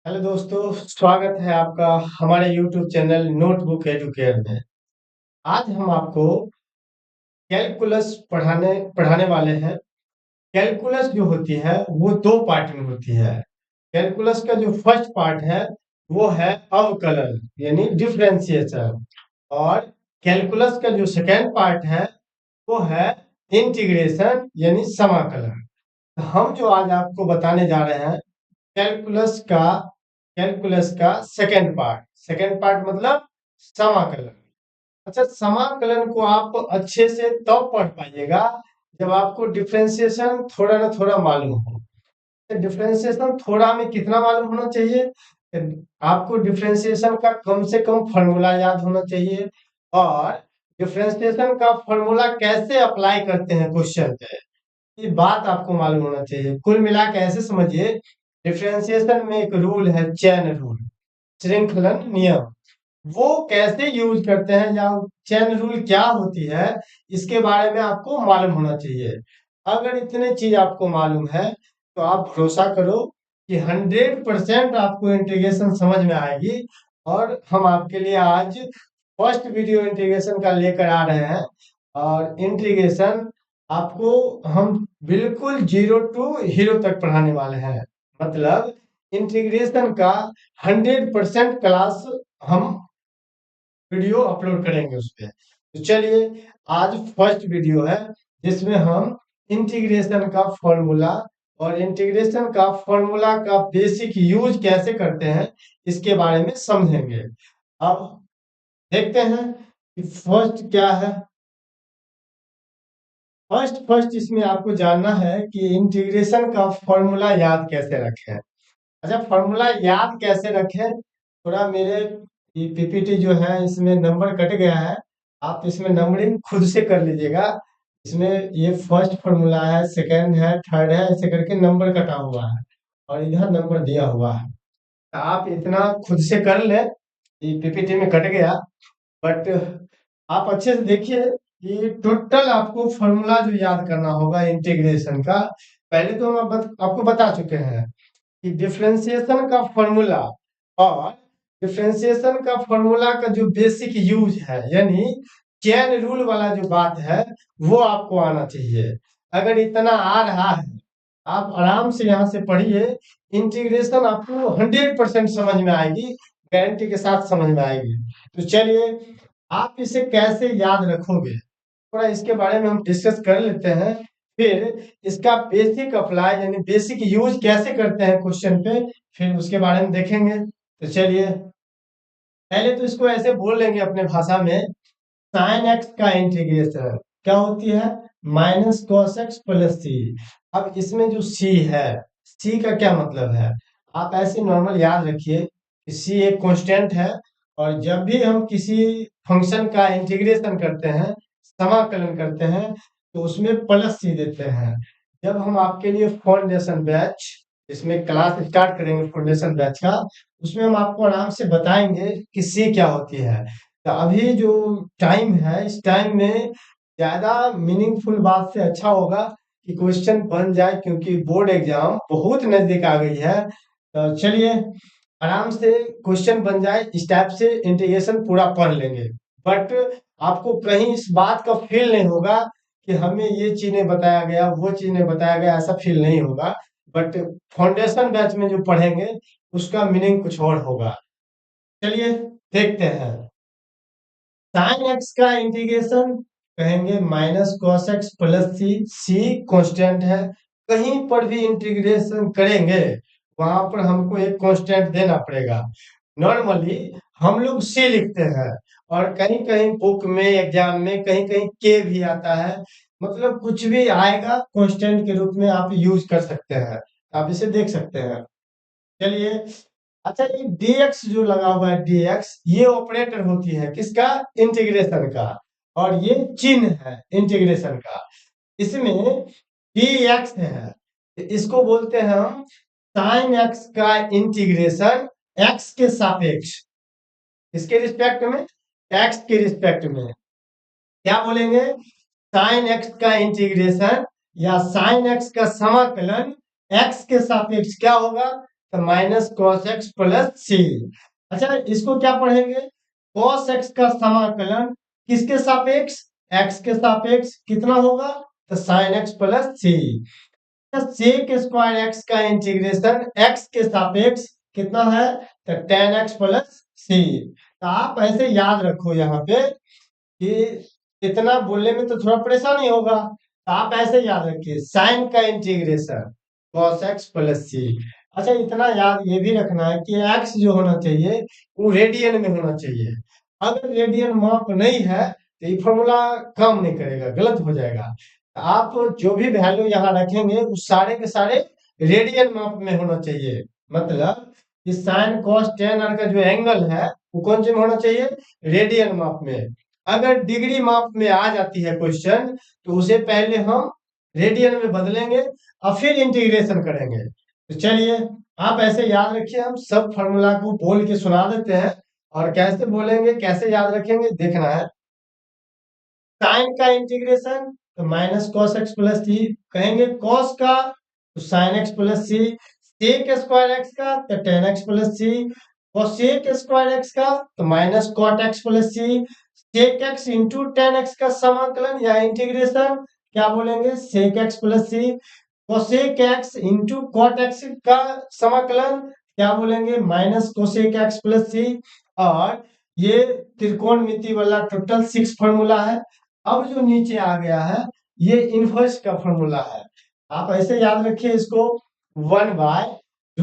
Hello दोस्तों, स्वागत है आपका हमारे YouTube चैनल नोटबुक एजुकेयर में। आज हम आपको कैलकुलस पढ़ाने पढ़ाने वाले हैं। कैलकुलस जो होती है वो दो पार्ट में होती है। कैलकुलस का जो फर्स्ट पार्ट है वो है अवकलन यानी डिफरेंशिएशन, और कैलकुलस का जो सेकेंड पार्ट है वो है इंटीग्रेशन यानी समाकलन। तो हम जो आज आपको बताने जा रहे हैं कैलकुलस का कैलकुलस का सेकेंड पार्ट मतलब समाकलन। अच्छा, समाकलन को आप अच्छे से तब पढ़ पाइएगा जब आपको डिफरेंशिएशन थोड़ा ना थोड़ा मालूम हो। डिफरेंशिएशन थोड़ा में कितना मालूम होना चाहिए? आपको डिफरेंशिएशन का कम से कम फॉर्मूला याद होना चाहिए, और डिफरेंशिएशन का फॉर्मूला कैसे अप्लाई करते हैं क्वेश्चन पे, ये बात आपको मालूम होना चाहिए। कुल मिला के ऐसे समझिए, डिफरेंशिएशन में एक रूल है, चेन रूल, श्रृंखलन नियम। वो कैसे यूज करते हैं या चेन रूल क्या होती है, इसके बारे में आपको मालूम होना चाहिए। अगर इतने चीज आपको मालूम है तो आप भरोसा करो कि 100% आपको इंटीग्रेशन समझ में आएगी। और हम आपके लिए आज फर्स्ट वीडियो इंटीग्रेशन का लेकर आ रहे हैं। और इंटीग्रेशन आपको हम बिल्कुल 0 टू हीरो तक पढ़ाने वाले हैं। मतलब इंटीग्रेशन का 100% क्लास हम वीडियो अपलोड करेंगे उस पे। तो चलिए, आज फर्स्ट वीडियो है जिसमें हम इंटीग्रेशन का फॉर्मूला और इंटीग्रेशन का फॉर्मूला का बेसिक यूज कैसे करते हैं इसके बारे में समझेंगे। अब देखते हैं कि फर्स्ट क्या है। फर्स्ट फर्स्ट इसमें आपको जानना है कि इंटीग्रेशन का फॉर्मूला याद कैसे रखें। अच्छा, फॉर्मूला याद कैसे रखें? थोड़ा मेरे ये पीपीटी जो है इसमें नंबर कट गया है, आप इसमें नंबरिंग खुद से कर लीजिएगा। इसमें ये फर्स्ट फॉर्मूला है, सेकंड है, थर्ड है, ऐसे करके नंबर कटा हुआ है और इधर नंबर दिया हुआ है। तो आप इतना खुद से कर ले, ये पीपीटी में कट गया, बट आप अच्छे से देखिए। ये टोटल आपको फॉर्मूला जो याद करना होगा इंटीग्रेशन का, पहले तो हम आपको बता चुके हैं कि डिफरेंशिएशन का फॉर्मूला और डिफरेंशिएशन का फॉर्मूला का जो बेसिक यूज है यानी चेन रूल वाला जो बात है वो आपको आना चाहिए। अगर इतना आ रहा है, आप आराम से यहाँ से पढ़िए। इंटीग्रेशन आपको 100% समझ में आएगी, गारंटी के साथ समझ में आएगी। तो चलिए, आप इसे कैसे याद रखोगे थोड़ा इसके बारे में हम डिस्कस कर लेते हैं। फिर इसका बेसिक अप्लाई यानी बेसिक यूज कैसे करते हैं क्वेश्चन पे, फिर उसके बारे में देखेंगे। तो चलिए, पहले तो इसको ऐसे बोल लेंगे अपने भाषा में। साइन एक्स का इंटीग्रेशन क्या होती है? Minus cos x plus c. अब इसमें जो सी है, सी का क्या मतलब है? आप ऐसे नॉर्मल याद रखिए कि सी एक कांस्टेंट है, और जब भी हम किसी फंक्शन का इंटीग्रेशन करते हैं, समाकलन करते हैं, तो उसमें प्लस सी देते हैं। जब हम आपके लिए फाउंडेशन बैच, इसमें क्लास स्टार्ट करेंगे फाउंडेशन बैच का, उसमें हम आपको आराम से बताएंगे कि सी क्या होती है। तो अभी जो टाइम है, इस टाइम में ज्यादा मीनिंगफुल बात से अच्छा होगा कि क्वेश्चन बन जाए, क्योंकि बोर्ड एग्जाम बहुत नजदीक आ गई है। तो चलिए, आराम से क्वेश्चन बन जाए इस टाइप से इंटीग्रेशन पूरा पढ़ लेंगे। बट आपको कहीं इस बात का फील नहीं होगा कि हमें ये चीजें बताया गया, वो चीजें बताया गया, ऐसा फील नहीं होगा। बट फाउंडेशन बैच में जो पढ़ेंगे उसका मीनिंग कुछ और होगा। चलिए, देखते हैं। साइन एक्स का इंटीग्रेशन कहेंगे माइनस कॉस एक्स प्लस सी। सी कांस्टेंट है, कहीं पर भी इंटीग्रेशन करेंगे वहां पर हमको एक कांस्टेंट देना पड़ेगा। नॉर्मली हम लोग सी लिखते हैं, और कहीं कहीं बुक में एग्जाम में कहीं कहीं के भी आता है। मतलब कुछ भी आएगा कांस्टेंट के रूप में आप यूज कर सकते हैं, आप इसे देख सकते हैं। चलिए, अच्छा, ये dx जो लगा हुआ है, dx ये ऑपरेटर होती है किसका? इंटीग्रेशन का। और ये चिन्ह है इंटीग्रेशन का। इसमें dx है, इसको बोलते हैं हम साइन एक्स का इंटीग्रेशन एक्स के सापेक्ष। इसके रिस्पेक्ट में, एक्स के रिस्पेक्ट में क्या बोलेंगे? साइन एक्स का इंटीग्रेशन या साइन एक्स का समाकलन एक्स के सापेक्ष क्या होगा? तो माइनस कॉस एक्स प्लस सी। अच्छा, इसको क्या पढ़ेंगे? कॉस एक्स का समाकलन किसके सापेक्ष? एक्स के सापेक्ष कितना होगा? तो sine x plus c. Sec square x का इंटीग्रेशन एक्स के सापेक्ष कितना है? तो टेन एक्स प्लस सी। तो आप ऐसे याद रखो यहाँ पे कि इतना बोलने में तो थोड़ा परेशानी होगा, तो आप ऐसे याद रखिए साइन का इंटीग्रेशन कॉस एक्स प्लस सी। अच्छा, इतना याद ये भी रखना है कि एक्स जो होना चाहिए वो रेडियन में होना चाहिए। अगर रेडियन माप नहीं है तो ये फॉर्मूला काम नहीं करेगा, गलत हो जाएगा। आप जो भी वैल्यू यहाँ रखेंगे वो सारे के सारे रेडियन माप में होना चाहिए। मतलब कि साइन कॉस टेन आर का जो एंगल है वो कौन से में होना चाहिए? रेडियन माप में। अगर डिग्री माप में आ जाती है क्वेश्चन तो उसे पहले हम रेडियन में बदलेंगे और फिर इंटीग्रेशन करेंगे। तो चलिए, आप ऐसे याद रखिए, हम सब फॉर्मूला को बोल के सुना देते हैं और कैसे बोलेंगे कैसे याद रखेंगे देखना है। साइन का इंटीग्रेशन तो minus cos x plus c कहेंगे, कॉस का तो sine x plus c, sec square x का तो tan x plus c, cosec square x का तो minus cot x plus c, sec x into tan x का समाकलन या इंटीग्रेशन क्या बोलेंगे? Sec x plus c. Cosec x into cot x का समाकलन क्या बोलेंगे? Minus cosec x plus c. और ये त्रिकोणमिति वाला टोटल 6 फॉर्मूला है। अब जो नीचे आ गया है ये इनवर्स का फॉर्मूला है। आप ऐसे याद रखिए इसको, 1/√(1 -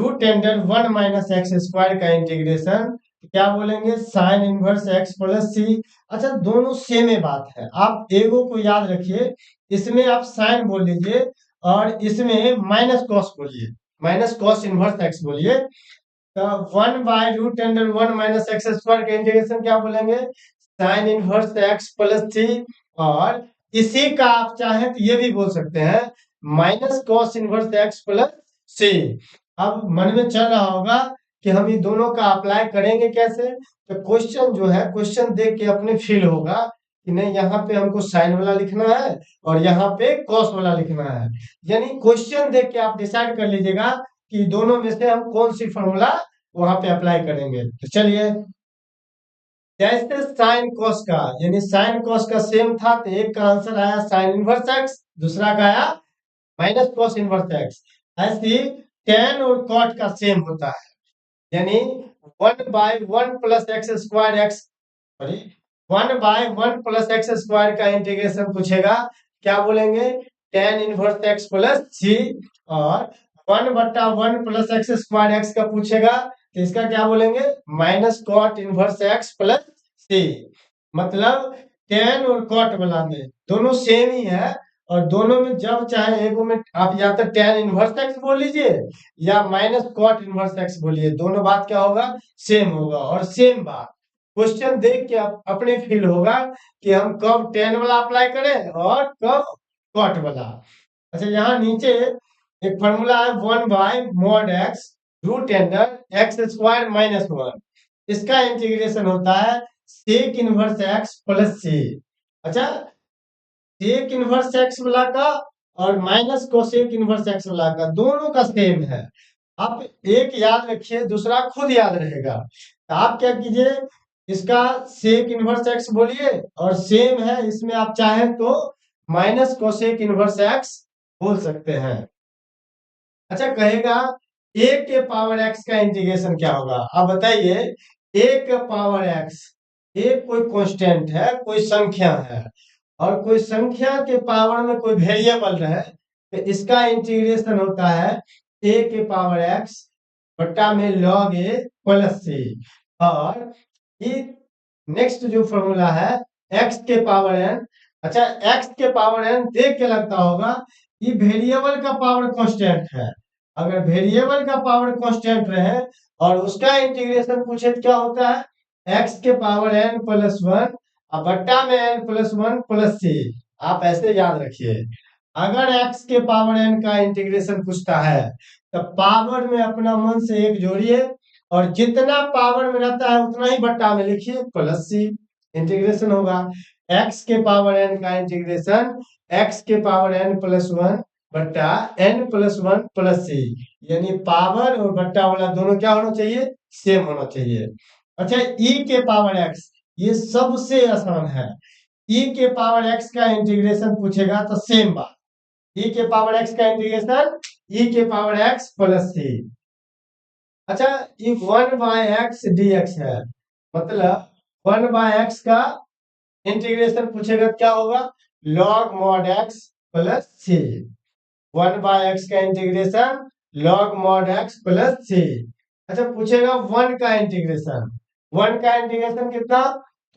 x² का इंटीग्रेशन क्या बोलेंगे? साइन इनवर्स x प्लस सी। अच्छा, दोनों सेम ही बात है, आप एगो को याद रखिए, इसमें आप साइन बोल लीजिए और इसमें माइनस कॉस बोलिए, माइनस कॉस इनवर्स x बोलिए। तो 1/√(1 - x² का इंटीग्रेशन क्या बोलेंगे? Sine inverse x plus c. और इसी का आप चाहें तो ये भी बोल सकते हैं minus cos inverse x plus c. अब मन में चल रहा होगा कि हम ये दोनों का अप्लाई करेंगे कैसे? तो क्वेश्चन जो है, क्वेश्चन देख के अपने फील होगा कि नहीं यहाँ पे हमको साइन वाला लिखना है और यहाँ पे कॉस वाला लिखना है। यानी क्वेश्चन देख के आप डिसाइड कर लीजिएगा कि दोनों में से हम कौन सी फॉर्मूला वहां पे अप्लाई करेंगे। तो चलिए, जैसे साइन कॉस का, यानी साइन कॉस का सेम था तो एक का आंसर आया साइन इनवर्स एक्स, दूसरा का आया माइनस कॉस इनवर्स एक्स। ऐसी टेन और कॉट का सेम होता है, यानी 1/1 + x² सॉरी 1/1 + x² का इंटीग्रेशन पूछेगा, क्या बोलेंगे? Tan inverse x plus c. और 1/1 + x² का पूछेगा तो इसका क्या बोलेंगे? Minus cot inverse x plus c. मतलब टेन और कॉट वाला में दोनों सेम ही है, और दोनों में जब चाहे एगो में आप या तो टेन इनवर्स एक्स बोल लीजिए या माइनस कॉट इनवर्स एक्स बोलिए, दोनों बात क्या होगा? सेम होगा। और सेम बात क्वेश्चन देख के अपने फील होगा कि हम कब टेन वाला अप्लाई करें और कब कॉट वाला। अच्छा, यहाँ नीचे एक फॉर्मूला है 1/mod x√x² - 1। इसका इंटीग्रेशन होता है सेक इनवर्स एक्स प्लस सी। अच्छा, सेक इनवर्स एक्स वाला का और माइनस कोसेक इनवर्स एक्स वाला का दोनों का सेम है। आप एक याद रखिए, दूसरा खुद याद रहेगा। तो आप क्या कीजिए, इसका सेक इनवर्स एक्स बोलिए और सेम है इसमें आप चाहें तो माइनस कोसेक इनवर्स एक्स बोल सकते हैं। अच्छा, कहेगा ए के पावर एक्स का इंटीग्रेशन क्या होगा? आप बताइए, ए के पावर एक्स, ए कोई कांस्टेंट है, कोई संख्या है, और कोई संख्या के पावर में कोई वेरिएबल रहे तो इसका इंटीग्रेशन होता है ए के पावर एक्स बट्टा में लॉग ए प्लस सी। और ये नेक्स्ट जो फॉर्मूला है एक्स के पावर एन। अच्छा, एक्स के पावर एन देख के लगता होगा ये वेरिएबल का पावर कांस्टेंट है। अगर वेरिएबल का पावर कांस्टेंट रहे और उसका इंटीग्रेशन पूछे तो क्या होता है? एक्स के पावर एन प्लस 1 और बट्टा में एन प्लस 1 प्लस सी। आप ऐसे याद रखिए, अगर एक्स के पावर एन का इंटीग्रेशन पूछता है तो पावर में अपना मन से एक जोड़िए और जितना पावर में रहता है उतना ही बट्टा में लिखिए प्लस सी, इंटीग्रेशन होगा। एक्स के पावर एन का इंटीग्रेशन एक्स के पावर एन प्लस 1 बट्टा n+1 + c, यानी पावर और बट्टा वाला दोनों क्या होना चाहिए, सेम होना चाहिए। अच्छा, e के पावर x, ये सबसे आसान है। e के पावर x का इंटीग्रेशन पूछेगा तो सेम बात, e के पावर x का इंटीग्रेशन e के पावर x + c। अच्छा, ये 1/x dx है, मतलब 1/x का इंटीग्रेशन पूछेगा क्या होगा, log mod x + c। 1/x का integration log mod x + c। अच्छा, पूछेगा 1 का इंटीग्रेशन, 1 का इंटीग्रेशन कितना,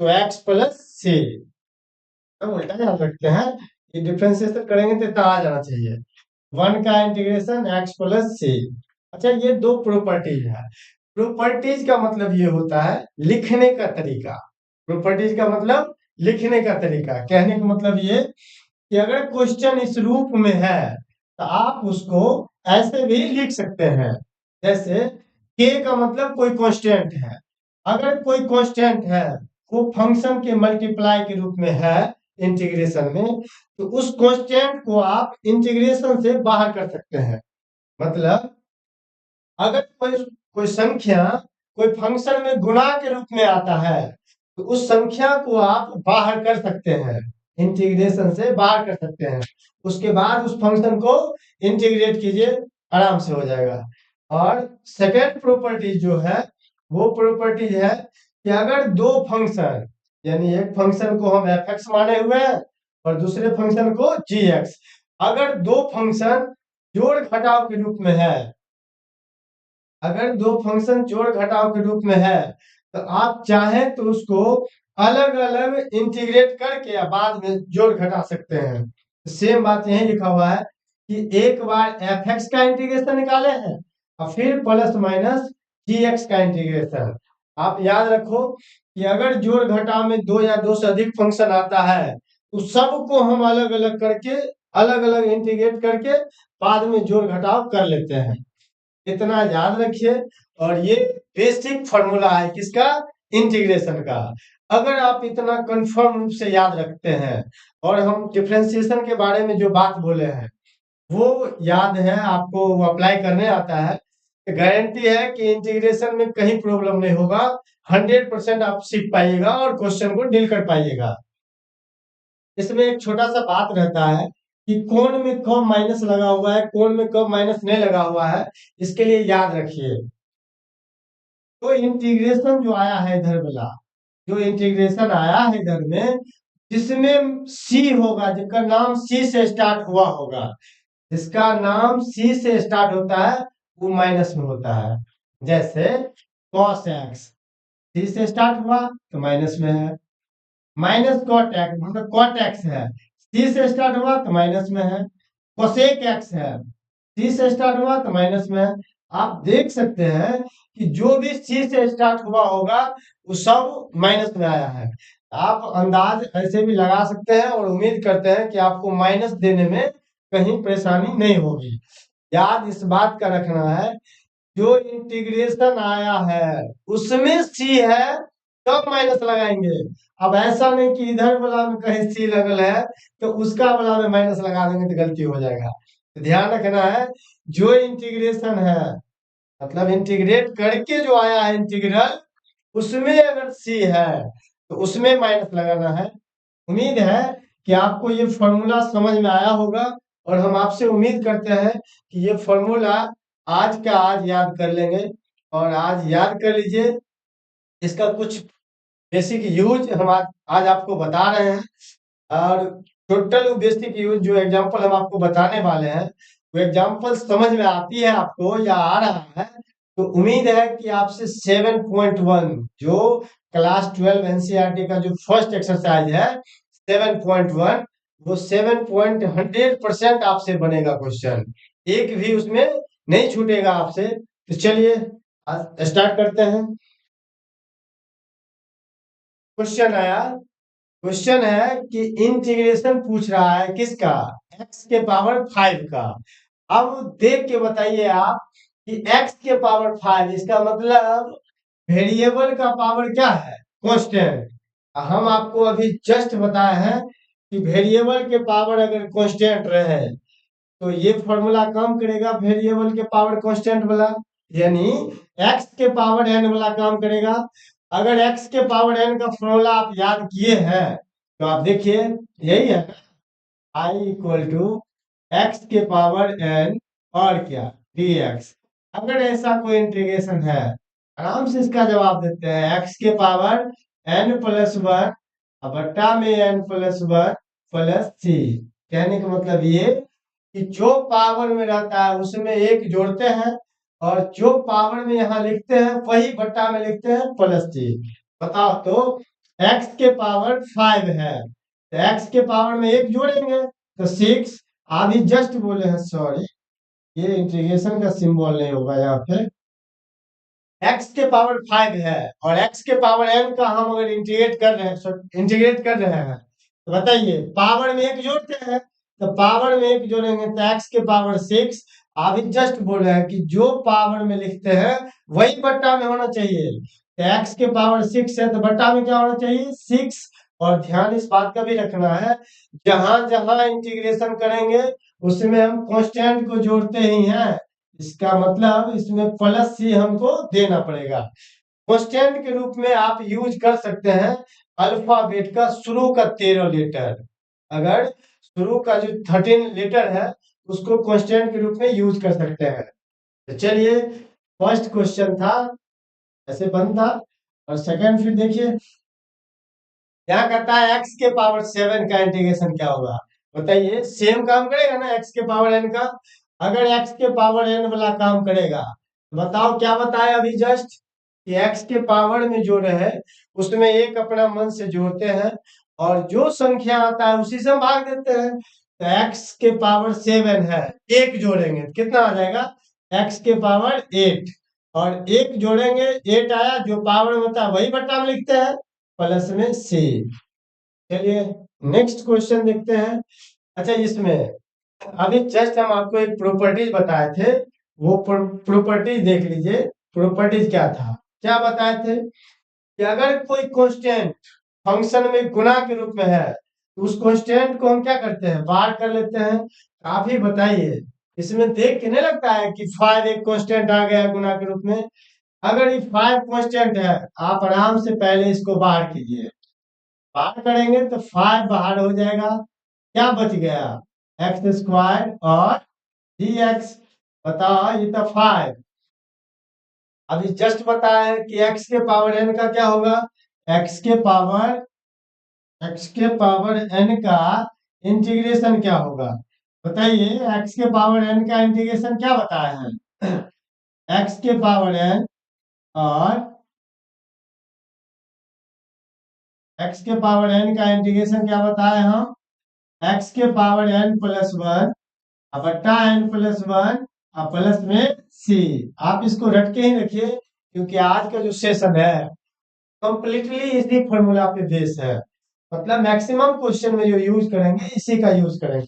तो x + c। हम उल्टा याद रखते हैं, ये डिफरेंशिएशन करेंगे तो इतना आ जाना चाहिए। 1 का इंटीग्रेशन x + c। अच्छा, ये दो प्रॉपर्टीज है। प्रॉपर्टीज का मतलब ये होता है लिखने का तरीका। प्रॉपर्टीज का मतलब लिखने का तरीका, कहने का मतलब ये कि अगर क्वेश्चन इस रूप में है तो आप उसको ऐसे भी लिख सकते हैं। जैसे k का मतलब कोई कांस्टेंट है, अगर कोई कांस्टेंट है वो फंक्शन के मल्टीप्लाई के रूप में है इंटीग्रेशन में, तो उस कांस्टेंट को आप इंटीग्रेशन से बाहर कर सकते हैं। मतलब अगर कोई कोई संख्या कोई फंक्शन में गुणा के रूप में आता है, तो उस संख्या को आप बाहर कर सकते हैं, इंटीग्रेशन से बाहर कर सकते हैं। उसके बाद उस फंक्शन को इंटीग्रेट कीजिए, आराम से हो जाएगा। और सेकेंड प्रॉपर्टी जो है वो प्रॉपर्टी है कि अगर दो फंक्शन, यानी एक फंक्शन को हम f(x) माने हुए हैं और दूसरे फंक्शन को g(x), अगर दो फंक्शन जोड़ घटाव के रूप में है, अगर दो फंक्शन जोड़ घटाव के रूप में है, तो आप चाहें तो उसको अलग अलग इंटीग्रेट करके या बाद में जोड़ घटा सकते हैं। सेम बात यही लिखा हुआ है कि एक बार f(x) का इंटीग्रेशन निकाले हैं और फिर +- g(x) का इंटीग्रेशन। आप याद रखो कि अगर जोड़ घटाव में दो या दो से अधिक फंक्शन आता है, तो सबको हम अलग अलग करके अलग अलग इंटीग्रेट करके बाद में जोड़ घटाव कर लेते हैं। इतना याद रखिए। और ये बेसिक फॉर्मूला है किसका, इंटीग्रेशन का। अगर आप इतना कंफर्म रूप से याद रखते हैं और हम डिफरेंशिएशन के बारे में जो बात बोले हैं वो याद है आपको, वो अप्लाई करने आता है, तो गारंटी है कि इंटीग्रेशन में कहीं प्रॉब्लम नहीं होगा। 100% आप सीख पाइएगा और क्वेश्चन को डील कर पाइएगा। इसमें एक छोटा सा बात रहता है कि कोण में कब माइनस लगा हुआ है, कोण में कब माइनस नहीं लगा हुआ है, इसके लिए याद रखिए। तो इंटीग्रेशन जो आया है इधर वाला, जो इंटीग्रेशन आया है इधर में, जिसमें सी होगा, जिसका नाम सी से स्टार्ट हुआ होगा, जिसका नाम सी से स्टार्ट होता है वो माइनस में होता है। जैसे cos x, सी से स्टार्ट हुआ तो माइनस में है। माइनस cot x, मतलब cot x है, सी से स्टार्ट हुआ तो माइनस में है। cosec x है, सी से स्टार्ट हुआ तो माइनस में है। आप देख सकते हैं कि जो भी सी से स्टार्ट हुआ होगा वो सब माइनस में आया है। आप अंदाज ऐसे भी लगा सकते हैं और उम्मीद करते हैं कि आपको माइनस देने में कहीं परेशानी नहीं होगी। याद इस बात का रखना है, जो इंटीग्रेशन आया है उसमें सी है तब माइनस लगाएंगे। अब ऐसा नहीं कि इधर वाला में कहीं सी लगल है तो उसका वाला में माइनस लगा देंगे तो गलती हो जाएगा। तो ध्यान रखना है, जो इंटीग्रेशन है, मतलब इंटीग्रेट करके जो आया है इंटीग्रल, उसमें अगर सी है तो उसमें माइनस लगाना है। उम्मीद है कि आपको ये फॉर्मूला समझ में आया होगा और हम आपसे उम्मीद करते हैं कि ये फॉर्मूला आज का आज याद कर लेंगे। और आज याद कर लीजिए, इसका कुछ बेसिक यूज हम आज आपको बता रहे हैं। और टोटल बेसिक यूज जो एग्जांपल हम आपको बताने वाले हैं, वो एग्जांपल समझ में आती है आपको या आ रहा है, तो उम्मीद है कि आपसे 7.1 जो क्लास 12 एनसीईआरटी का जो फर्स्ट एक्सरसाइज है 7.1, वो 7.100% आपसे बनेगा क्वेश्चन, एक भी उसमें नहीं छूटेगा आपसे। तो चलिए आज स्टार्ट करते हैं। क्वेश्चन आया, क्वेश्चन है कि इंटीग्रेशन पूछ रहा है किसका, x के पावर 5 का। अब देख के बताइए आप कि x के पावर 5, इसका मतलब वेरिएबल का पावर क्या है, कांस्टेंट। हम आपको अभी जस्ट बताए हैं कि वेरिएबल के पावर अगर कांस्टेंट रहे तो ये फॉर्मूला काम करेगा वेरिएबल के पावर कांस्टेंट वाला, यानी x के पावर n वाला काम करेगा। अगर x के पावर n का फॉर्मूला आप याद किए हैं तो आप देखिए यही है, i इक्वल टू एक्स के पावर n और क्या dx। अगर ऐसा कोई इंटीग्रेशन है आराम से इसका जवाब देते हैं, x के पावर n प्लस वन बट्टा में n प्लस वन प्लस सी। कहने का मतलब ये कि जो पावर में रहता है उसमें एक जोड़ते हैं और जो पावर में यहाँ लिखते हैं वही बट्टा में लिखते हैं प्लस सी। बताओ तो x के पावर 5 है तो x के पावर में एक जोड़ेंगे तो 6। अभी जस्ट बोले हैं, सॉरी ये इंटीग्रेशन का सिंबल नहीं होगा यहाँ पे। x के पावर 5 है और x के पावर n का हम अगर इंटीग्रेट कर रहे हैं तो बताइए पावर में एक जोड़ते हैं, तो पावर में एक जोड़ेंगे तो x के पावर 6। अभी जस्ट बोल रहे हैं कि जो पावर में लिखते हैं वही बट्टा में होना चाहिए, तो x के पावर 6 है तो बट्टा में क्या होना चाहिए 6। और ध्यान इस बात का भी रखना है, जहां जहां इंटीग्रेशन करेंगे उसमें हम कांस्टेंट को जोड़ते ही हैं, इसका मतलब इसमें प्लस सी हमको देना पड़ेगा। कांस्टेंट के रूप में आप यूज कर सकते हैं अल्फाबेट का शुरू का 13 लेटर। अगर शुरू का जो 13 लेटर है उसको कांस्टेंट के रूप में यूज कर सकते हैं। तो चलिए फर्स्ट क्वेश्चन था ऐसे बनता, और सेकंड फिर देखिए क्या कहता है x के पावर 7 का इंटीग्रेशन क्या होगा। बताइए सेम काम करेगा ना x के पावर n का। अगर x के पावर n वाला काम करेगा तो बताओ क्या बताया अभी जस्ट कि x के पावर में जो रहे उसमें एक अपना मन से जोड़ते हैं और जो संख्या आता है उसी से हम भाग देते हैं। तो x के पावर 7 है, एक जोड़ेंगे तो कितना आ जाएगा x के पावर 8, और एक जोड़ेंगे 8 आया, जो पावर में होता है वही बट्टा में लिखते हैं प्लस में सी। चलिए नेक्स्ट क्वेश्चन देखते हैं। अच्छा इसमें अभी जस्ट हम आपको एक प्रॉपर्टीज बताए थे, वो प्रॉपर्टीज देख लीजिए। प्रॉपर्टीज क्या था, क्या बताए थे कि अगर कोई कांस्टेंट फंक्शन में गुणा के रूप में है तो उस कांस्टेंट को हम क्या करते हैं बाहर कर लेते हैं। आप ही बताइए, इसमें देख के नहीं लगता है कि 5 एक कांस्टेंट आ गया गुणा के रूप में। अगर ये 5 कांस्टेंट है आप आराम से पहले इसको बाहर कीजिए, बाहर करेंगे तो 5 बाहर हो जाएगा, क्या बच गया एक्स स्क्वायर और डी एक्स। बताओ ये तो 5। अभी जस्ट बताया है कि x के पावर n का क्या होगा, x के पावर n का इंटीग्रेशन क्या होगा। बताइए x के पावर n का इंटीग्रेशन क्या बताया है x के पावर n और x के पावर n का इंटीग्रेशन क्या बताया हम x के पावर n प्लस वन बट्टा n प्लस वन प्लस में c। आप इसको रट के ही रखिए क्योंकि आज का जो सेशन है कंप्लीटली इसी फॉर्मूला पे बेस है, मतलब मैक्सिमम क्वेश्चन में जो यूज करेंगे इसी का यूज करेंगे।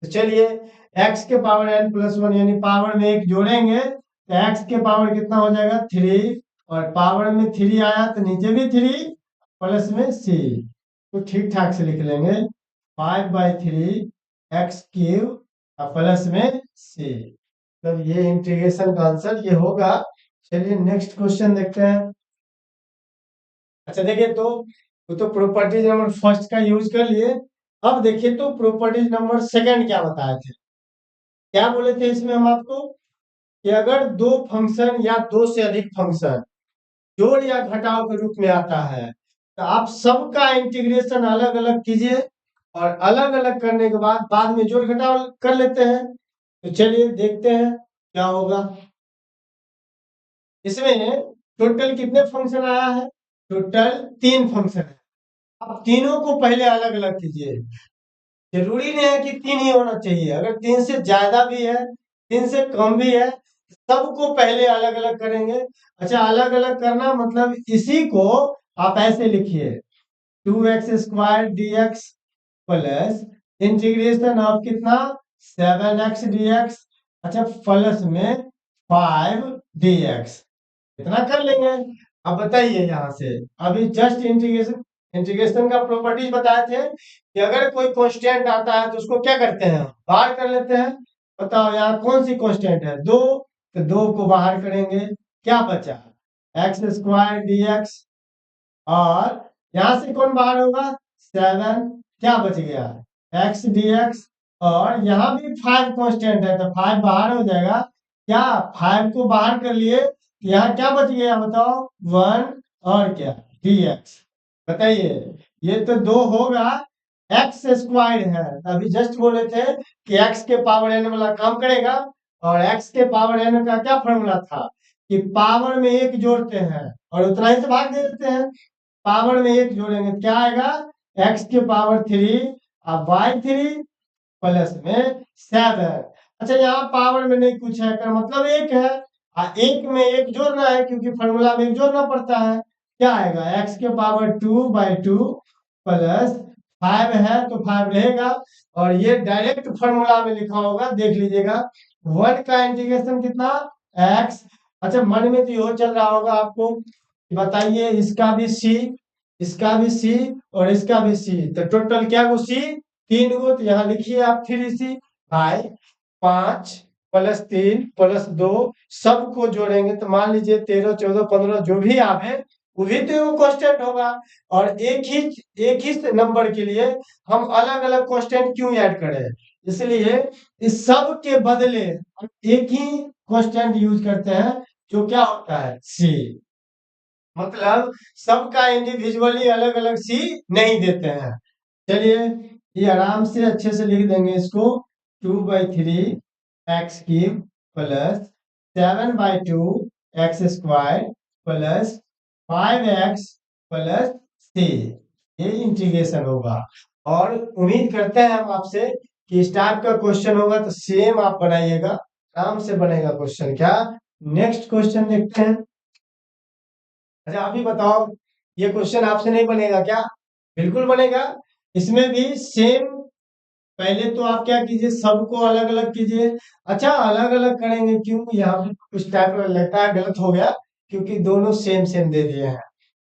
तो चलिए x के पावर n प्लस वन यानी पावर में एक जोड़ेंगे तो x के पावर कितना हो जाएगा 3, और पावर में 3 आया तो नीचे भी 3 प्लस में c। तो ठीक ठाक से लिख लेंगे 5/3 एक्स क्यूब प्लस में c। तब ये इंटीग्रेशन का आंसर ये होगा। चलिए नेक्स्ट क्वेश्चन देखते हैं। अच्छा देखिए तो वो तो प्रॉपर्टीज नंबर फर्स्ट का यूज कर लिए। अब देखिए तो प्रॉपर्टीज नंबर सेकंड क्या बताए थे, क्या बोले थे इसमें हम आपको कि अगर दो फंक्शन या दो से अधिक फंक्शन जोड़ या घटाव के रूप में आता है तो आप सबका इंटीग्रेशन अलग अलग कीजिए और अलग अलग करने के बाद में जोड़ घटाव कर लेते हैं। तो चलिए देखते हैं क्या होगा। इसमें टोटल कितने फंक्शन आया है, टोटल 3 फंक्शन है। आप तीनों को पहले अलग अलग कीजिए, जरूरी नहीं है कि 3 ही होना चाहिए, अगर 3 से ज्यादा भी है 3 से कम भी है सबको पहले अलग अलग करेंगे। अच्छा अलग अलग करना मतलब इसी को आप ऐसे लिखिए 2x² dx plus integration of कितना 7x dx, अच्छा प्लस में 5 dx, इतना कर लेंगे। अब बताइए यहाँ से अभी जस्ट इंटीग्रेशन का प्रॉपर्टीज बताए थे कि अगर कोई कांस्टेंट आता है तो उसको क्या करते हैं बाहर कर लेते हैं। बताओ यहाँ कौन सी कांस्टेंट है? दो, तो दो को बाहर करेंगे, क्या बचा? X square D x. और यहाँ से कौन बाहर होगा? 7। क्या बच गया? X d x. और यहाँ भी 5 कांस्टेंट है तो 5 बाहर हो जाएगा। क्या 5 को बाहर कर लिए, यहाँ क्या बच गया बताओ? 1। और क्या? D x. बताइए, ये तो दो होगा, एक्स स्क्वायर है। अभी जस्ट बोले थे कि एक्स के पावर एन वाला काम करेगा। और एक्स के पावर एन का क्या फॉर्मूला था? कि पावर में एक जोड़ते हैं और उतना ही से भाग दे देते हैं। पावर में एक जोड़ेंगे क्या आएगा? एक्स के पावर 3 और बाई 3 प्लस में 7। अच्छा, यहाँ पावर में नहीं कुछ है का मतलब एक है। एक में एक जोड़ना है क्योंकि फॉर्मूला में एक जोड़ना पड़ता है। क्या आएगा? एक्स के पावर 2/2 प्लस 5 है तो 5 रहेगा। और ये डायरेक्ट फॉर्मूला में लिखा होगा, देख लीजिएगा। 1 का इंटीग्रेशन कितना? एक्स। अच्छा, मन में तो यो चल रहा होगा आपको, बताइए इसका भी सी, इसका भी सी और इसका भी सी, तो टोटल क्या गो सी? 3 गो। तो यहाँ लिखिए आप 3c बाय 5 प्लस 3 प्लस 2, सबको जोड़ेंगे तो मान लीजिए 13, 14, 15 जो भी आवे वो भी तो वो कांस्टेंट होगा। और एक ही नंबर के लिए हम अलग अलग कांस्टेंट क्यों ऐड करें? इसलिए इस सब के बदले हम एक ही कांस्टेंट यूज करते हैं जो क्या होता है? सी। मतलब सबका इंडिविजुअली अलग अलग सी नहीं देते हैं। चलिए, ये आराम से अच्छे से लिख देंगे इसको। 2/3 x cube plus 7/2 x square plus 5x plus c. ये इंटीग्रेशन होगा। और उम्मीद करते हैं हम आपसे कि इस टाइप का क्वेश्चन होगा तो सेम आप बनाइएगा, आराम से बनेगा क्वेश्चन। क्या नेक्स्ट क्वेश्चन देखते हैं? अच्छा, अभी बताओ, ये क्वेश्चन आपसे नहीं बनेगा क्या? बिल्कुल बनेगा। इसमें भी सेम। पहले तो आप क्या कीजिए, सबको अलग अलग कीजिए। अच्छा, अलग अलग करेंगे क्यों? यहाँ पे कुछ टाइप का लगता है गलत हो गया, क्योंकि दोनों सेम सेम दे दिए हैं।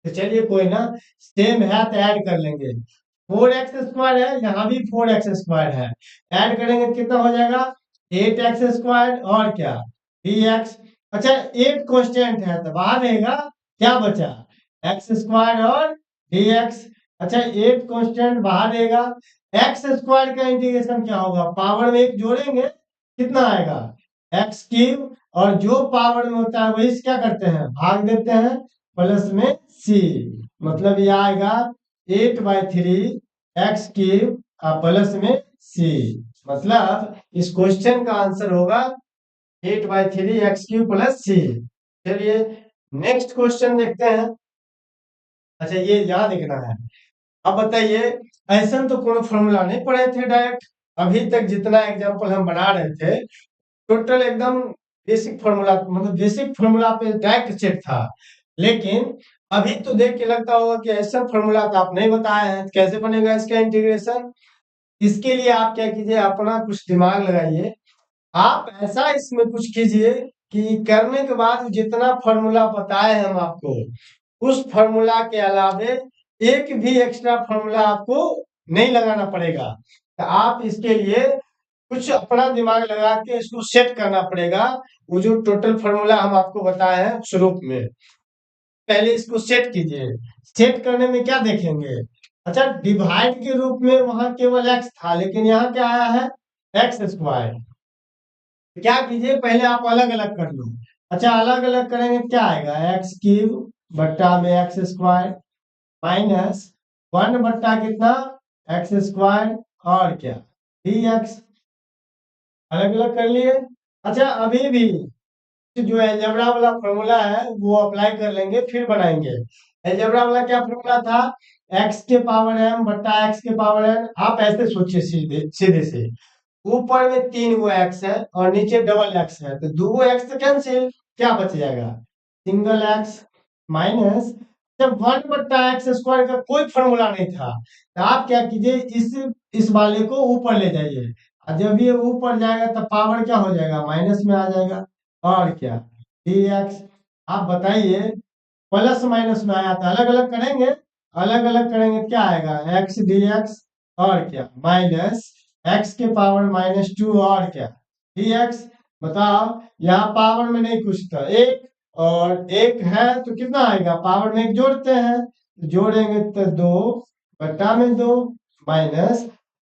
तो चलिए कोई ना, सेम है तो ऐड कर लेंगे। 4x² है, यहाँ भी 4x² है। ऐड करेंगे तो कितना हो जाएगा? 8x²। और क्या? dx। अच्छा, 8 कांस्टेंट है तो बाहर रहेगा, क्या बचा? x² और dx। अच्छा, 8 कांस्टेंट बाहर रहेगा। x² का इंटीग्रेशन क्या होगा? पावर में एक जोड़ेंगे, कितना आएगा? x³ और जो पावर में होता है वही से क्या करते हैं? भाग देते हैं, प्लस में c। मतलब ये आएगा 8/3 x³ प्लस में c। मतलब इस क्वेश्चन का आंसर होगा 8/3 x³ प्लस c। चलिए नेक्स्ट क्वेश्चन देखते हैं। अच्छा, ये यहाँ देखना है। अब बताइए, ऐसा तो कोई फॉर्मूला नहीं पढ़े थे डायरेक्ट। अभी तक जितना एग्जांपल हम बना रहे थे, टोटल एकदम बेसिक फॉर्मूला, मतलब बेसिक फॉर्मूला पे डायरेक्ट चेक था। लेकिन अभी तो देख के लगता होगा कि ऐसा फॉर्मूला तो आप नहीं बताए हैं, कैसे बनेगा इसका इंटीग्रेशन? इसके लिए आप क्या कीजिए, अपना कुछ दिमाग लगाइए। आप ऐसा इसमें कुछ कीजिए कि करने के बाद जितना फॉर्मूला बताए हम आपको, उस फॉर्मूला के अलावे एक भी एक्स्ट्रा फॉर्मूला आपको नहीं लगाना पड़ेगा। तो आप इसके लिए कुछ अपना दिमाग लगा के इसको सेट करना पड़ेगा। वो जो टोटल फॉर्मूला हम आपको बताए हैं शुरू में, पहले इसको सेट कीजिए। सेट करने में क्या देखेंगे? अच्छा, डिवाइड के रूप में वहां केवल x था, लेकिन यहाँ क्या आया है? x²। क्या कीजिए, पहले आप अलग अलग कर लो। अच्छा, अलग अलग करेंगे क्या आएगा? x³ बट्टा में x² माइनस 1 बट्टा कितना? x²। और क्या? dx। अलग अलग कर लिए। अच्छा, अभी भी जो अलजेब्रा वाला फॉर्मूला है वो अप्लाई कर लेंगे, फिर बनाएंगे। अलजेब्रा वाला क्या फॉर्मूला था? x के पावर m बट्टा x के पावर n। आप ऐसे सोचिए, सीधे सीधे से, ऊपर में 3 गो x है और नीचे डबल x है, तो 2 गो x कैंसिल, क्या बच जाएगा? सिंगल x माइनस, जब 1 बट्टा x² का कोई फॉर्मूला नहीं था, तो आप क्या कीजिए, इस वाले को ऊपर ले जाइए। और जब ये ऊपर जाएगा तो पावर क्या हो जाएगा? माइनस में आ जाएगा। और क्या? dx। आप बताइए, प्लस माइनस में आया था, अलग अलग करेंगे। अलग अलग करेंगे क्या आएगा? x dx। और क्या? माइनस x के पावर -2। और क्या? dx। बताओ, यहाँ पावर में नहीं कुछ था, एक और एक है तो कितना आएगा, पावर में एक जोड़ते हैं तो जोड़ेंगे तो 2/2 माइनस।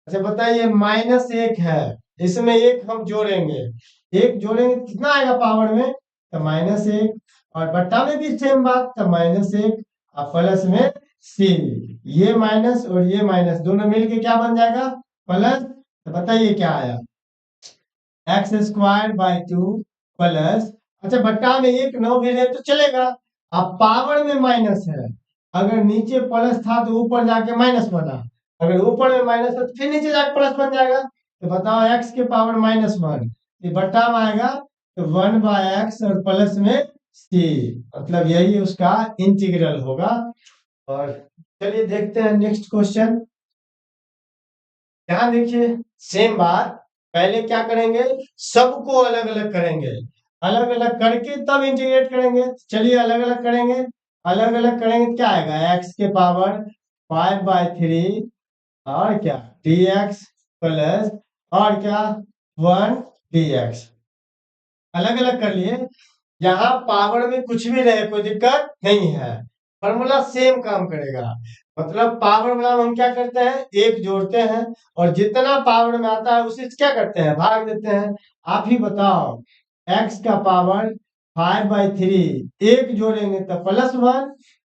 अच्छा बताइए, -1 है, इसमें एक हम जोड़ेंगे, एक जोड़ेंगे तो कितना आएगा पावर में, तो -1, और बट्टा में भी सेम बात, तो -1 और प्लस में सी। ये माइनस और ये माइनस दोनों मिलके क्या बन जाएगा, प्लस। तो बताइए क्या आया, x² 2 प्लस। अच्छा बट्टा में एक नौ भी रहे तो चलेगा, अब पावर में माइनस है, अगर नीचे प्लस था तो ऊपर जाके माइनस बना, अगर ऊपर में माइनस है तो फिर नीचे जाके प्लस बन जाएगा। तो बताओ x के पावर -1, ये बट्टा में आएगा तो 1/x और प्लस में c, मतलब यही उसका इंटीग्रल होगा। और चलिए देखते हैं नेक्स्ट क्वेश्चन। यहाँ देखिए, सेम बात, पहले क्या करेंगे, सबको अलग अलग करेंगे, अलग अलग करके तब इंटीग्रेट करेंगे। चलिए अलग अलग करेंगे, अलग अलग करेंगे तो क्या आएगा, x के पावर 5/3 और क्या dx प्लस और क्या 1 dx। अलग अलग कर लिए, यहाँ पावर में कुछ भी रहे कोई दिक्कत नहीं है, फॉर्मूला सेम काम करेगा। मतलब पावर वाला में हम क्या करते हैं, एक जोड़ते हैं और जितना पावर में आता है उसे क्या करते हैं, भाग देते हैं। आप ही बताओ, x का पावर 5/3, एक जोड़ेंगे तो +1,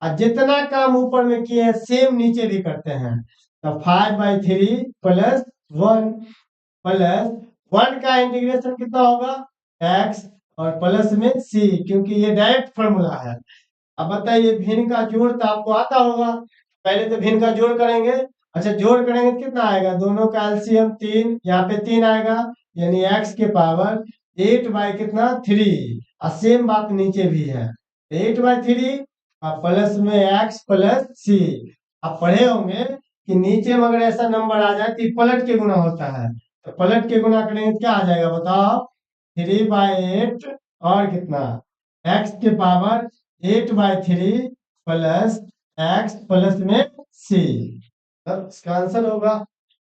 और जितना काम ऊपर में किए हैं सेम नीचे भी करते हैं, तो 5/3 +1 प्लस 1 का इंटीग्रेशन कितना होगा, x और प्लस में c, क्योंकि ये डायरेक्ट फॉर्मूला है। अब बताइए, भिन्न का जोड़ तो आपको आता होगा, पहले तो भिन्न का जोड़ करेंगे। अच्छा जोड़ करेंगे तो कितना आएगा, दोनों का एलसीएम 3, यहाँ पे 3 आएगा, यानी x के पावर 8/3, और सेम बात नीचे भी है, 8/3 और प्लस में x प्लस c। आप पढ़े होंगे कि नीचे में अगर ऐसा नंबर आ जाए तो ये पलट के गुना होता है, तो पलट के गुना करेंगे तो क्या आ जाएगा बताओ, 3/8 और कितना, x के पावर 8/3 प्लस x प्लस में c, तब इसका आंसर होगा।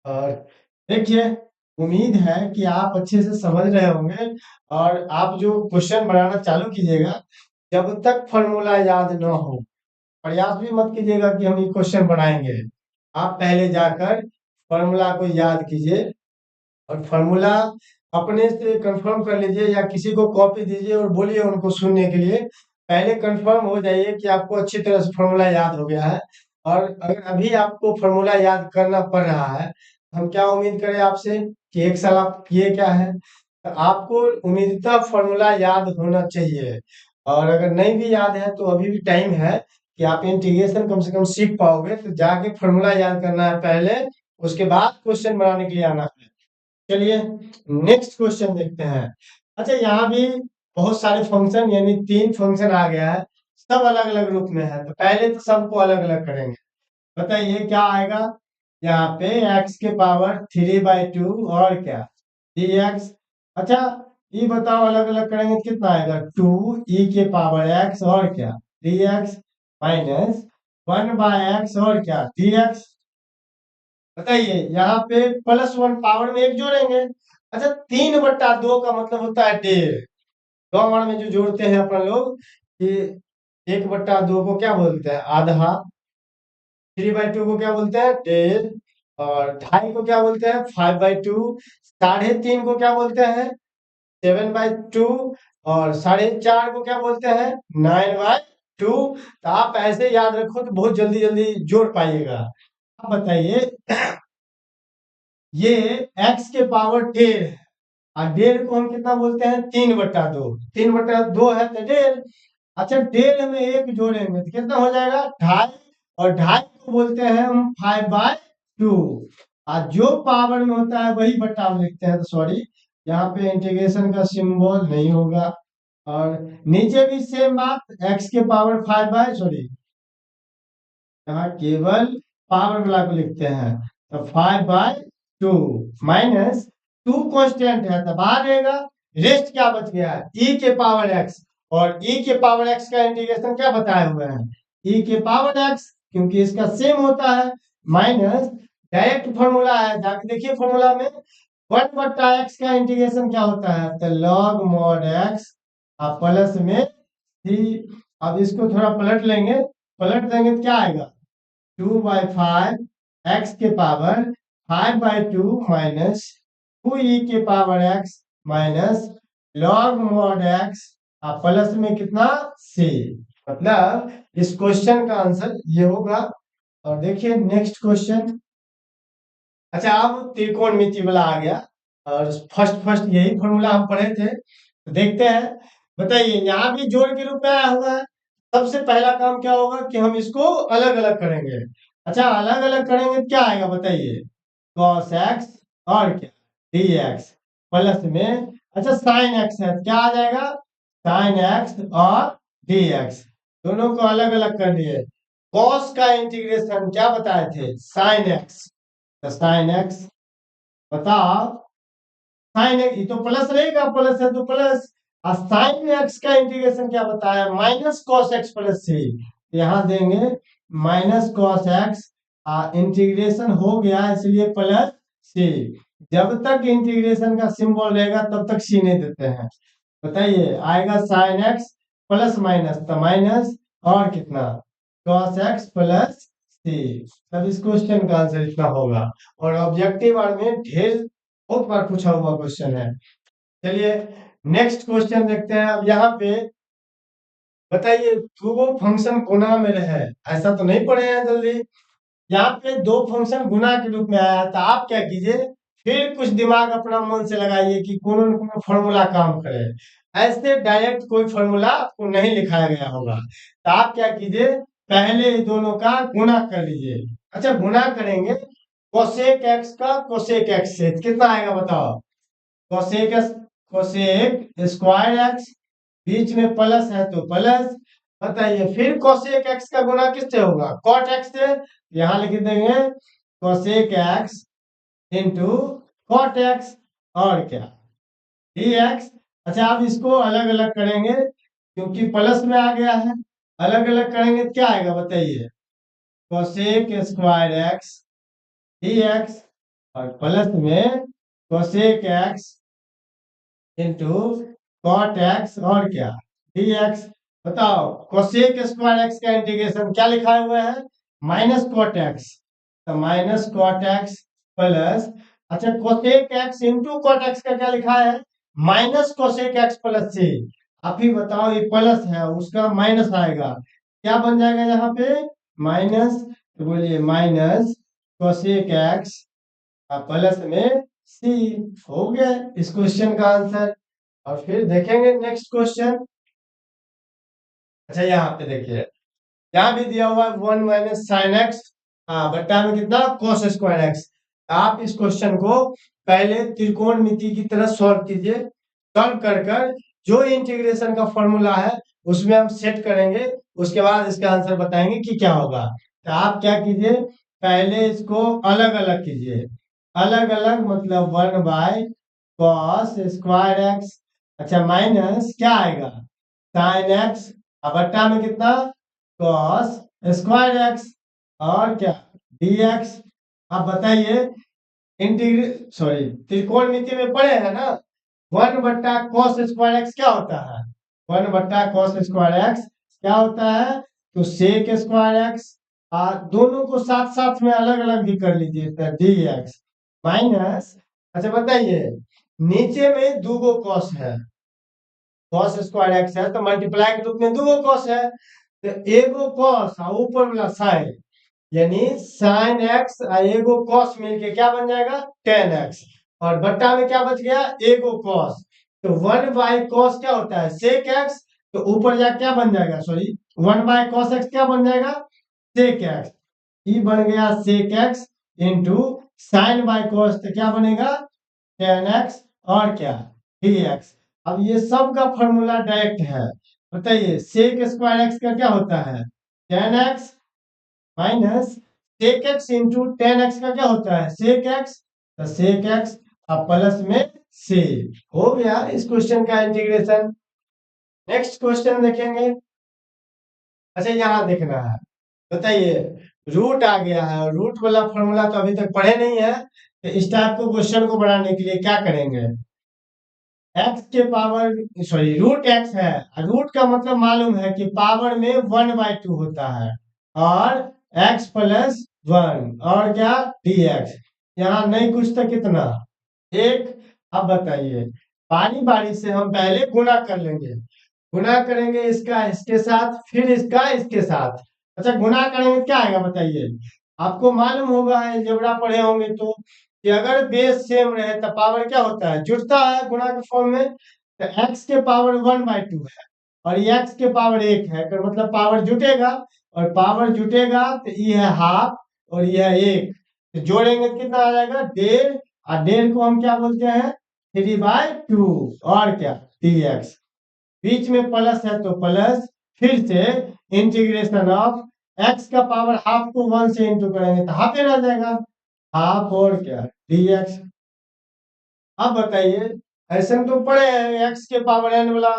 और देखिए, उम्मीद है कि आप अच्छे से समझ रहे होंगे, और आप जो क्वेश्चन बनाना चालू कीजिएगा, जब तक फॉर्मूला याद ना हो, प्रयास भी मत कीजिएगा कि हम ये क्वेश्चन बनाएंगे। आप पहले जाकर फॉर्मूला को याद कीजिए, और फॉर्मूला अपने से कंफर्म कर लीजिए या किसी को कॉपी दीजिए और बोलिए उनको सुनने के लिए, पहले कंफर्म हो जाइए कि आपको अच्छी तरह से फॉर्मूला याद हो गया है। और अगर अभी आपको फॉर्मूला याद करना पड़ रहा है, हम क्या उम्मीद करें आपसे कि एक साल आप किए क्या है, तो आपको उम्मीदतः फॉर्मूला याद होना चाहिए। और अगर नहीं भी याद है तो अभी भी टाइम है कि आप इंटीग्रेशन कम से कम सीख पाओगे, तो जाके फॉर्मूला याद करना है पहले, उसके बाद क्वेश्चन बनाने के लिए आना है। चलिए नेक्स्ट क्वेश्चन देखते हैं। अच्छा यहाँ भी बहुत सारे फंक्शन, यानी 3 फंक्शन आ गया है, सब अलग अलग रूप में है, तो पहले तो सबको अलग अलग करेंगे। बताइए क्या आएगा, यहाँ पे x के पावर 3/2 और क्या dx। अच्छा ये बताओ, अलग अलग करेंगे तो कितना आएगा, 2e के पावर x और क्या dx माइनस 1/x और क्या dx। बताइए, यहाँ पे +1 पावर में एक जोड़ेंगे। अच्छा 3/2 का मतलब होता है 1.5, गौड़ में जो जोड़ते हैं अपन लोग, कि 1/2 को क्या बोलते हैं, आधा, 3/2 को क्या बोलते हैं, 1.5, और 2.5 को क्या बोलते हैं, 5/2, 3.5 को क्या बोलते हैं, 7/2, और 4.5 को क्या बोलते हैं, 9/2। तो आप ऐसे याद रखो तो बहुत जल्दी जल्दी जोड़ पाइएगा। आप बताइए, ये x के पावर 1.5 है, और 1.5 को हम कितना बोलते हैं, 3/2, 3/2 है तो 1.5। अच्छा 1.5 में एक जोड़ेंगे तो कितना हो जाएगा, 2.5, और 2.5 को बोलते हैं हम 5/2, और जो पावर में होता है वही बट्टा में लिखते हैं, तो सॉरी यहाँ पे इंटीग्रेशन का सिंबल नहीं होगा। और नीचे भी सेम बात, x के पावर 5/, यहाँ केवल पावर वाला को लिखते हैं, तो 5/2 माइनस 2 कांस्टेंट है तो बाहर रहेगा, रेस्ट क्या बच गया है, e के पावर x, और e के पावर x का इंटीग्रेशन क्या बताए हुए हैं, e के पावर x, क्योंकि इसका सेम होता है, माइनस डायरेक्ट फॉर्मूला है, जाके देखिए फॉर्मूला में, वन बट्टा एक्स का इंटीग्रेशन क्या होता है, तो लॉग मॉड एक्स प्लस में सी। अब इसको थोड़ा पलट लेंगे, पलट देंगे तो क्या आएगा, 2/5 एक्स के पावर 5/2 माइनस 2 ई के power x minus log mod x plus में कितना, सी। मतलब इस क्वेश्चन का आंसर ये होगा। और देखिए नेक्स्ट क्वेश्चन। अच्छा अब त्रिकोणमिति वाला आ गया, और फर्स्ट फर्स्ट यही फॉर्मूला हम पढ़े थे, तो देखते हैं। बताइए यहाँ भी जोड़ के रूप में आया हुआ है। सबसे पहला काम क्या होगा कि हम इसको अलग अलग करेंगे। अच्छा अलग अलग करेंगे तो क्या आएगा बताइए, cos x और क्या, dx प्लस में, अच्छा sin x है तो क्या आ जाएगा, sin x और dx दोनों को अलग अलग कर दिए। cos का इंटीग्रेशन क्या बताए थे, sin x, तो sin x बताओ, साइन एक्स ये तो प्लस रहेगा, प्लस है तो प्लस। और साइन एक्स का इंटीग्रेशन क्या बताया, माइनस कॉस एक्स प्लस सी। यहाँ देंगे माइनस कॉस एक्स, इंटीग्रेशन हो गया इसलिए प्लस सी। जब तक इंटीग्रेशन का सिंबल रहेगा तब तक सी नहीं देते हैं। बताइए आएगा साइन एक्स प्लस माइनस तो माइनस, और कितना, कॉस एक्स प्लस सी। तब इस क्वेश्चन का आंसर इतना होगा। और ऑब्जेक्टिव आर में ढेर बहुत बार पूछा हुआ क्वेश्चन है। चलिए नेक्स्ट क्वेश्चन देखते हैं। अब यहाँ पे बताइए दो फंक्शन गुणा में रहे, ऐसा तो नहीं पढ़े हैं जल्दी। यहाँ पे दो फंक्शन गुणा के रूप में आया तो आप क्या कीजिए, फिर कुछ दिमाग अपना मन से लगाइए कि कौन न कौन फॉर्मूला काम करे। ऐसे डायरेक्ट कोई फॉर्मूला आपको नहीं लिखाया गया होगा, तो आप क्या कीजिए, पहले इन दोनों का गुणा कर लीजिए। अच्छा गुणा करेंगे कोसेक एक्स का कोसेक एक्स से कितना आएगा बताओ, कोसेक कोसेक स्क्वायर एक्स, बीच में प्लस है तो प्लस। बताइए फिर कोसेक एक्स का गुना किससे होगा, कॉट एक्स से। यहाँ लिख देंगे cosec x into cot x, और क्या, डी एक्स। अच्छा अब इसको अलग अलग करेंगे क्योंकि प्लस में आ गया है, अलग अलग करेंगे तो क्या आएगा बताइए, cosec square x d x, और प्लस में cosec x into cot x, और क्या, डी एक्स। बताओ कोसेक स्क्वायर एक्स का इंटीग्रेशन क्या लिखा हुआ है, माइनस कॉट एक्स, तो माइनस कॉट एक्स प्लस, अच्छा cosec x into cot x का क्या लिखा है, minus cosec x plus c. आप ही बताओ ये प्लस है उसका माइनस आएगा, क्या बन जाएगा यहाँ पे, माइनस, तो बोलिए माइनस कोसेक एक्स प्लस में सी। हो गया इस क्वेश्चन का आंसर। और फिर देखेंगे नेक्स्ट क्वेश्चन। अच्छा यहाँ पे देखिए, यहाँ भी दिया हुआ है 1 - sin x बट्टा में कितना, cos स्क्वायर एक्स। आप इस क्वेश्चन को पहले त्रिकोणमिति की तरह सॉल्व कीजिए। सॉल्व कर कर जो इंटीग्रेशन का फॉर्मूला है उसमें हम सेट करेंगे, उसके बाद इसका आंसर बताएंगे कि क्या होगा। तो आप क्या कीजिए, पहले इसको अलग अलग कीजिए, अलग अलग मतलब 1/cos स्क्वायर एक्स, अच्छा माइनस क्या आएगा, साइन एक्स, अब बट्टा में कितना, कॉस स्क्वायर एक्स, और क्या, dx। अब बताइए इंटीग्रे सॉरी त्रिकोणमिति में पढ़े हैं ना, 1/cos स्क्वायर एक्स क्या होता है, 1/cos स्क्वायर एक्स क्या होता है, तो सेक स्क्वायर एक्स, दोनों को साथ साथ में अलग अलग भी कर लीजिए, तो dx माइनस, अच्छा बताइए नीचे में दो गो कॉस है, कॉस स्क्वायर एक्स है तो मल्टीप्लाई के रूप में दो कॉस है, तो एगो कॉस और ऊपर वाला साइन, यानी साइन एक्स और एगो कॉस मिलके क्या बन जाएगा, टेन एक्स, और बट्टा में क्या बच गया, एगो कॉस। तो 1/cos क्या होता है, सेक एक्स, तो ऊपर जा क्या बन जाएगा, सॉरी 1/cos एक्स क्या बन जाएगा, सेक एक्स। ये बन गया sec x into sine by cos, तो क्या बनेगा, टेन एक्स, और क्या, डी एक्स। अब ये सब का फॉर्मूला डायरेक्ट है। बताइए सेक स्क्वायर एक्स का क्या होता है, tan x minus sec x into tan x का क्या होता है, सेक एक्स, तो सेक एक्स अब प्लस में से। हो गया इस क्वेश्चन का इंटीग्रेशन। नेक्स्ट क्वेश्चन देखेंगे। अच्छा यहाँ देखना है, बताइए रूट आ गया है, रूट वाला फॉर्मूला तो अभी तक पढ़े नहीं है, तो इस टाइप को क्वेश्चन को बनाने के लिए क्या करेंगे, एक्स के पावर, सॉरी रूट एक्स है, रूट का मतलब मालूम है कि पावर में 1/2 होता है, और एक्स प्लस 1 और क्या डी एक्स, यहाँ नहीं कुछ तो कितना एक। अब बताइए, बारी बारी से हम पहले गुणा कर लेंगे, गुणा करेंगे इसका इसके साथ, फिर इसका इसके साथ। अच्छा, गुणा करेंगे क्या आएगा बताइए, आपको मालूम होगा, अलजेब्रा पढ़े होंगे तो, कि अगर बेस सेम रहे तो पावर क्या होता है, जुड़ता है गुणा के फॉर्म में। तो एक्स के पावर 1/2 है, और ये एक्स के पावर 1 है, तो मतलब पावर जुटेगा, और पावर जुटेगा तो ये है हाफ, और ये है 1, तो जोड़ेंगे तो कितना आ जाएगा 1.5, और 1.5 को हम क्या बोलते हैं 3/2, और क्या डी एक्स, बीच में प्लस है तो प्लस, फिर से इंटीग्रेशन ऑफ एक्स का पावर हाफ को 1 से इंटू करेंगे तो हाफ ही रह जाएगा, हाफ और क्या डी एक्स। अब बताइए, ऐसे में तो पढ़े हैं एक्स के पावर एन वाला,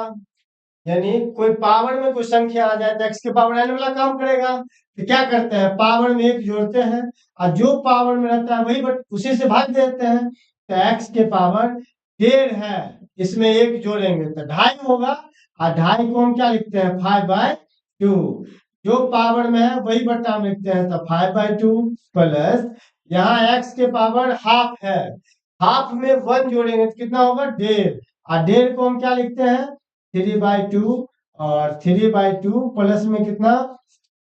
यानी कोई पावर में कोई संख्या आ जाए तो एक्स के पावर एन वाला काम करेगा, तो क्या करते हैं पावर में एक जोड़ते हैं, और जो पावर में रहता है वही बट उसी से भाग देते हैं, तो एक्स के पावर 1.5 है, इसमें एक जोड़ेंगे तो 2.5 होगा, और 2.5 को हम क्या लिखते हैं 5/2, जो पावर में है वही बट्टा में लिखते हैं, तो 5/2 प्लस, यहाँ एक्स के पावर हाफ है, हाफ में 1 जोड़ेंगे तो कितना होगा 1.5, और 1.5 को हम क्या लिखते हैं 3/2, और 3/2 प्लस में कितना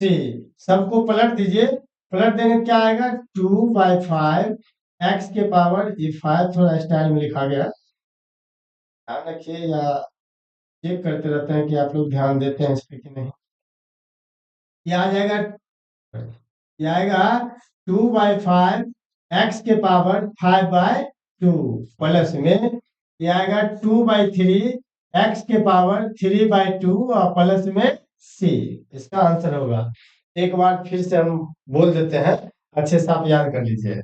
3, सबको पलट दीजिए, पलट देंगे तो क्या आएगा 2/5, एक्स के पावर, ये 5 थोड़ा स्टाइल में लिखा गया, ध्यान रखिए, या चेक करते रहते हैं कि आप लोग ध्यान देते हैं इस पे कि नहीं। ये आ जाएगा, ये आएगा 2/5, एक्स के पावर 5/2 प्लस में, ये आएगा 2/3, एक्स के पावर 3/2 और प्लस में सी, इसका आंसर होगा। एक बार फिर से हम बोल देते हैं, अच्छे से आप याद कर लीजिए,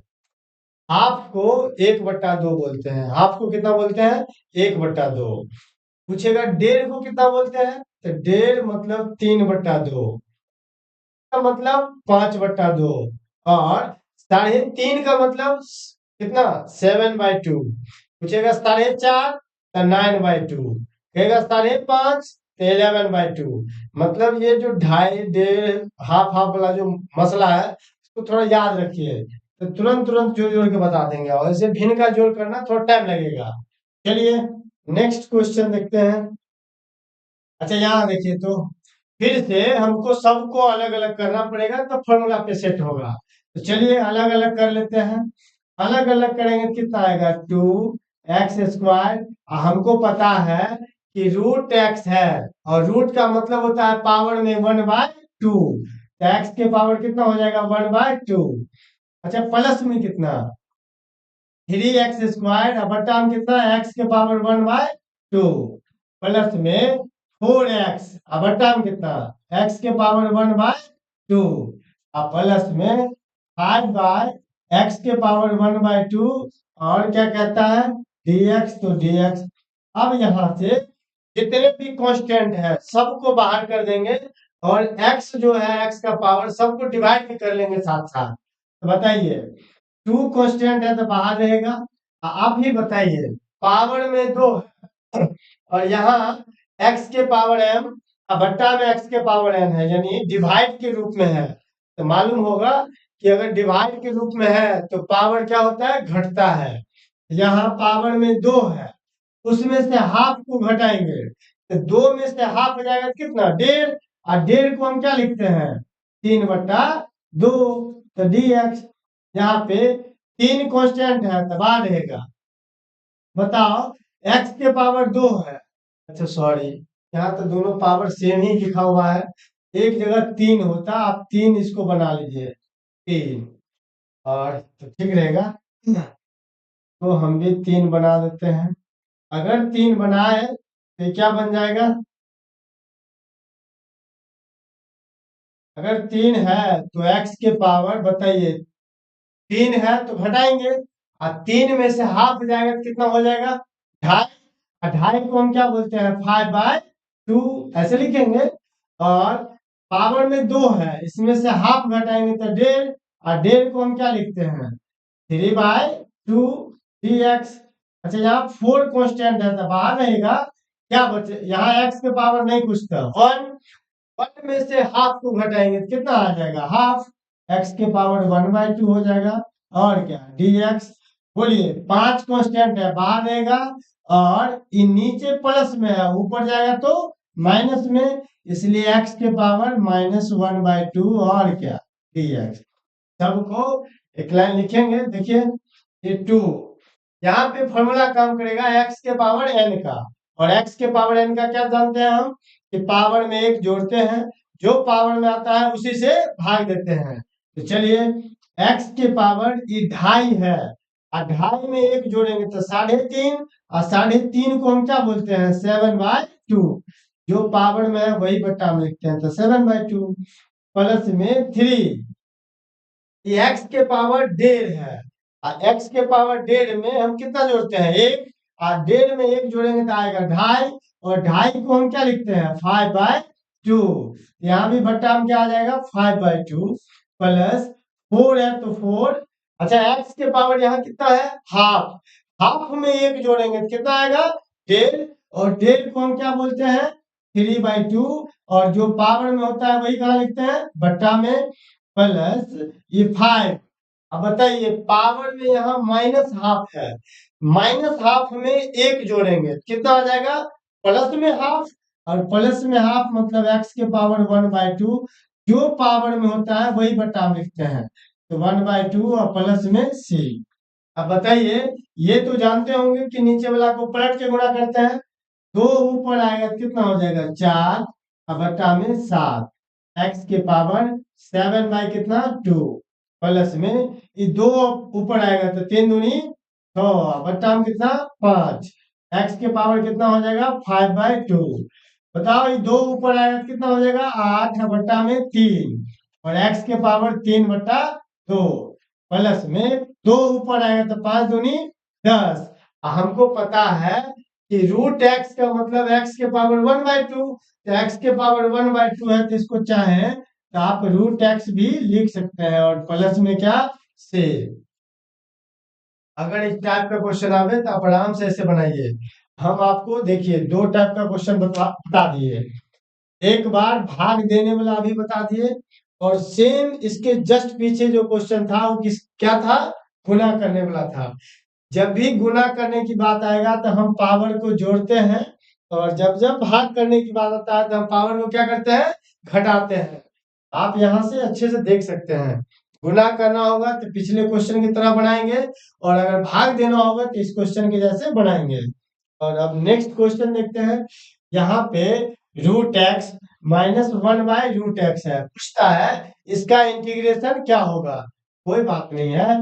हाफ को 1/2 बोलते हैं, हाफ को कितना बोलते हैं 1/2, पूछेगा 1.5 को कितना बोलते हैं, तो 1.5 मतलब 3/2, का मतलब 5/2, और 3.5 का मतलब कितना 7/2, पूछेगा 4.5 तो 9/2, कहेगा 5.5 तो 11/2, मतलब ये जो 2.5 1.5 हाफ हाफ वाला जो मसला है उसको थोड़ा याद रखिए, तो तुरंत तुरंत जोड़ जोड़ के बता देंगे, और ऐसे भिन्न का जोड़ करना थोड़ा टाइम लगेगा। चलिए नेक्स्ट क्वेश्चन देखते हैं। अच्छा, यहाँ देखिए, तो फिर से हमको सबको अलग अलग करना पड़ेगा तो फॉर्मूला पे सेट होगा, तो चलिए अलग अलग कर लेते हैं, अलग अलग करेंगे तो कितना आएगा 2x², हमको पता है कि रूट एक्स है, और रूट का मतलब होता है पावर में 1/2, तो एक्स के पावर कितना हो जाएगा 1/2, अच्छा प्लस में कितना 3x², और बट्टा में कितना एक्स के पावर 1/2, प्लस में 4x, और बट्टा में कितना एक्स के पावर 1/2, और प्लस में 5/x के पावर 1/2, और क्या कहता है dx, तो dx। अब यहाँ से जितने भी कांस्टेंट है सबको बाहर कर देंगे, और x जो है x का पावर सबको डिवाइड भी कर लेंगे साथ साथ, तो बताइए 2 कांस्टेंट है तो बाहर रहेगा, आप ही बताइए पावर में 2 है, और यहाँ x के पावर m, और बट्टा में x के पावर n है, यानी डिवाइड के रूप में है, तो मालूम होगा कि अगर डिवाइड के रूप में है तो पावर क्या होता है घटता है, यहाँ पावर में 2 है, उसमें से हाफ को घटाएंगे तो 2 में से हाफ हो जाएगा कितना 1.5, और 1.5 को हम क्या लिखते हैं 3/2, तो dx, यहाँ पे 3 कांस्टेंट है तो बाहर रहेगा, बताओ x के पावर 2 है, अच्छा सॉरी, यहाँ तो दोनों पावर सेम ही लिखा हुआ है, एक जगह 3 होता, आप 3 इसको बना लीजिए 3, और तो ठीक रहेगा, तो हम भी 3 बना देते हैं, अगर 3 बनाए तो क्या बन जाएगा, अगर 3 है तो x के पावर बताइए 3 है तो घटाएंगे, और 3 में से हाफ जाएगा तो कितना हो जाएगा 2.5, और 2.5 को हम क्या बोलते हैं 5/2, ऐसे लिखेंगे, और पावर में 2 है, इसमें से हाफ घटाएंगे तो 1.5, और 1.5 को हम क्या लिखते हैं 3/2, टू डी एक्स। अच्छा यहाँ 4 कॉन्स्टेंट है तो बाहर रहेगा क्या बचे, यहाँ एक्स के पावर नहीं कुछ था 1, 1 में से हाफ को घटाएंगे तो कितना आ जाएगा, हाफ एक्स के पावर 1/2 हो जाएगा। और क्या डी एक्स, बोलिए 5 कांस्टेंट है बाहर रहेगा, और ये नीचे प्लस में है ऊपर जाएगा तो माइनस में, इसलिए एक्स के पावर -1/2 और क्या डी एक्स। सबको एक लाइन लिखेंगे, देखिए ये 2, यहाँ पे फॉर्मूला काम करेगा एक्स के पावर एन का, और एक्स के पावर एन का क्या जानते हैं हम कि पावर में एक जोड़ते हैं, जो पावर में आता है उसी से भाग देते हैं। तो चलिए एक्स के पावर ये 2.5 है, और 2.5 में एक जोड़ेंगे तो 3.5, और 3.5 को हम क्या बोलते हैं 7/2, जो पावर में है वही बट्टा में लिखते हैं तो 7/2 प्लस में 3, ये एक्स के पावर 1.5 है, और एक्स के पावर 1.5 में हम कितना जोड़ते हैं 1, और 1.5 में 1 जोड़ेंगे तो आएगा 2.5, और 2.5 को हम क्या लिखते हैं 5/2, यहाँ भी बट्टा में क्या आ जाएगा 5/2 प्लस 4 है तो 4। अच्छा एक्स के पावर यहाँ कितना है हाफ, हाफ में 1 जोड़ेंगे तो कितना आएगा 1.5, और 1.5 को हम क्या बोलते हैं 3/2, और जो पावर में होता है वही कहाँ लिखते हैं बट्टा में, प्लस ये 5। अब बताइए पावर में यहाँ माइनस हाफ है, माइनस हाफ में 1 जोड़ेंगे कितना आ जाएगा प्लस में हाफ, और प्लस में हाफ मतलब एक्स के पावर 1/2, जो पावर में होता है वही बट्टा में लिखते हैं तो 1/2 और प्लस में सी। अब बताइए ये तो जानते होंगे कि नीचे वाला को पलट के गुणा करते हैं, 2 ऊपर आएगा तो कितना हो जाएगा 4, और बट्टा में 7, एक्स के पावर 7/कितना 2 प्लस में ये 2 ऊपर आएगा तो 3 दूनी 6, बट्टा में कितना 5, एक्स के पावर कितना हो जाएगा 5/2। बताओ ये 2 ऊपर आएगा तो कितना हो जाएगा 8, बट्टा में 3, और एक्स के पावर 3/2 प्लस में 2 ऊपर आएगा तो 5 दूनी 10। हमको पता है कि रूट एक्स का मतलब एक्स के पावर 1/2, तो एक्स के पावर 1/2 है तो इसको चाहे तो आप रूट एक्स भी लिख सकते हैं, और प्लस में क्या से। अगर इस टाइप का क्वेश्चन आवे तो आप आराम से ऐसे बनाइए। हम आपको देखिए 2 टाइप का क्वेश्चन बता दिए, एक बार भाग देने वाला भी बता दिए, और सेम इसके जस्ट पीछे जो क्वेश्चन था वो क्या था गुना करने वाला था। जब भी गुना करने की बात आएगा तो हम पावर को जोड़ते हैं, और जब जब भाग करने की बात आता है तो हम पावर को क्या करते हैं घटाते हैं। आप यहाँ से अच्छे से देख सकते हैं, गुना करना होगा तो पिछले क्वेश्चन की तरह बनाएंगे, और अगर भाग देना होगा तो इस क्वेश्चन के जैसे बनाएंगे। और अब नेक्स्ट क्वेश्चन देखते हैं, यहाँ पे रूट एक्स -1/√x है, पूछता है इसका इंटीग्रेशन क्या होगा। कोई बात नहीं है,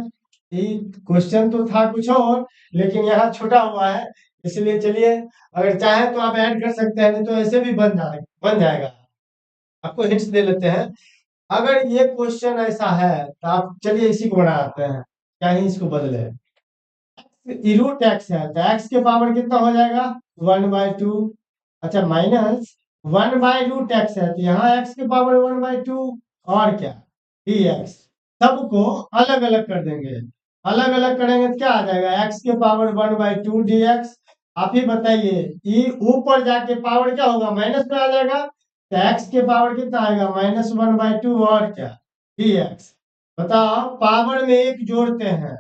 ये क्वेश्चन तो था कुछ और, लेकिन यहाँ छोटा हुआ है, इसलिए चलिए अगर चाहे तो आप ऐड कर सकते हैं, नहीं तो ऐसे भी बन जाएगा। आपको हिंट्स दे लेते हैं, अगर ये क्वेश्चन ऐसा है तो आप चलिए इसी को बनाते हैं, क्या ही इसको बदले। रूट एक्स है तो एक्स के पावर कितना हो जाएगा 1/2। अच्छा माइनस 1/√x है तो यहाँ x के पावर 1/2, और क्या dx। सबको अलग अलग कर देंगे, अलग अलग करेंगे तो क्या आ जाएगा x के पावर 1/2 dx। आप ही बताइए ये ऊपर जाके पावर क्या होगा माइनस में आ जाएगा, तो x के पावर कितना आएगा -1/2 और क्या dx। बताओ पावर में एक जोड़ते हैं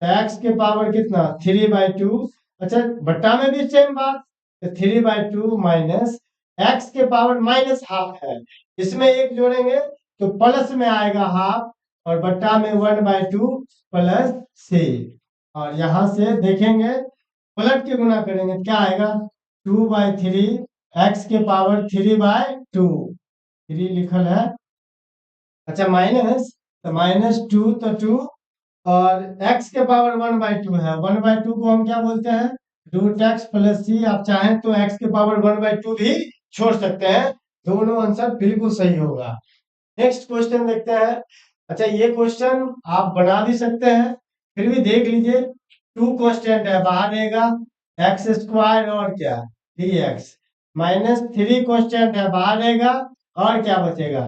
तो x के पावर कितना 3/2। अच्छा बट्टा में भी सेम बात, तो 3/2 माइनस एक्स के पावर -हाफ है, इसमें एक जोड़ेंगे तो प्लस में आएगा हाफ, और बट्टा में 1/2 प्लस से। और यहाँ से देखेंगे पलट के गुना करेंगे क्या आएगा 2/3, एक्स के पावर 3/2, 3 लिखल है। अच्छा माइनस तो -2 तो 2, और x के पावर 1/2 है, 1/2 को हम क्या बोलते हैं √x प्लस सी। आप चाहें तो x के पावर 1/2 भी छोड़ सकते हैं, दोनों आंसर बिल्कुल सही होगा। नेक्स्ट क्वेश्चन देखते हैं। अच्छा ये क्वेश्चन आप बना भी सकते हैं, फिर भी देख लीजिए, 2 कांस्टेंट है बाहर रहेगा x² और क्या dx, -3 कांस्टेंट है बाहर रहेगा, और क्या बचेगा